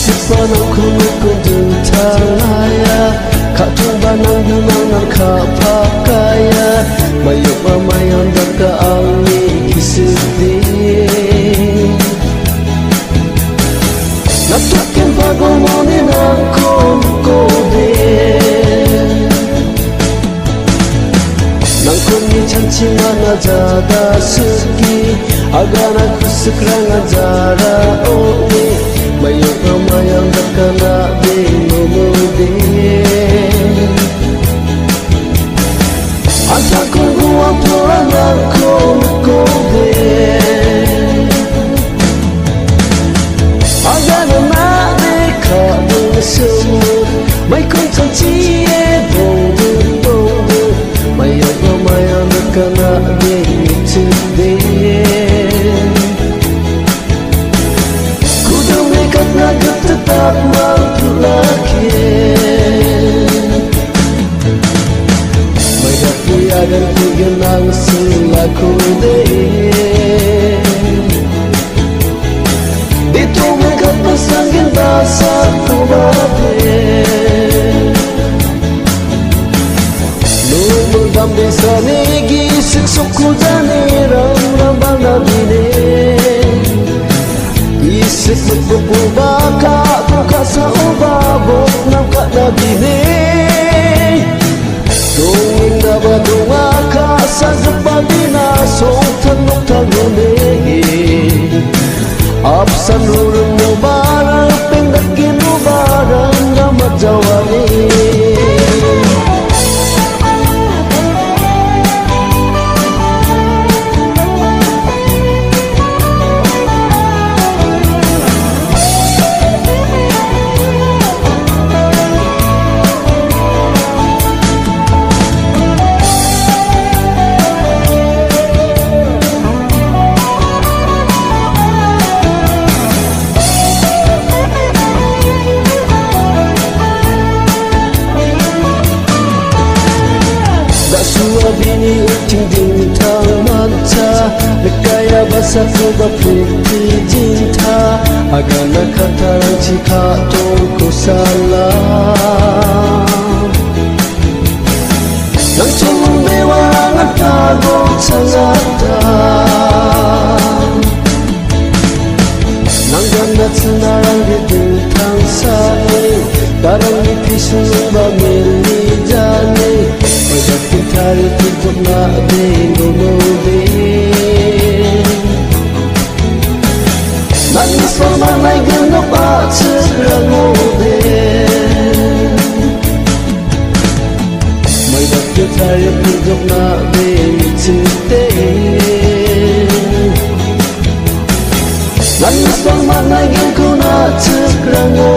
Sipanang kumikundun talaya Katumbanang dunangan kapakaya Mayok mamayan daka ang ikisipin Natukin pagumonin ang kumkodin Nang kumichanchi manajada suki Agana kusukranga jara omi Mayok mamayang dakana binumudin Asa kung guwang pulang ang kumkodin Agana na di ka dun sumut May kunchanchiye dong Mayok mamayang dakana binumudin Nagat tetap mempelakin May dapuya dan kugenang selaku deh Itu mekat pasangin basah kubatin Lumul dambi sanigi siksukku jani ram-rambang nabine Isip berbubaka buka saubabok nampak nabine Dongeng dapat dongaka sajabadina Sultan tanggone Absan urung nubara Pendakin nubara Ngamat jawani Bini uting dintang mata Nekaya basa kuba putih cinta Agana kata jika tongku salah Nang culung bewang atagong sangatang Nang ganat senarang di dintang sani Darang di pisung bamili jani Pagkakitari tutup na binumudin Nangis pamanay ganap at sirangodin May pagkakitari tutup na binumudin Nangis pamanay ganap at sirangodin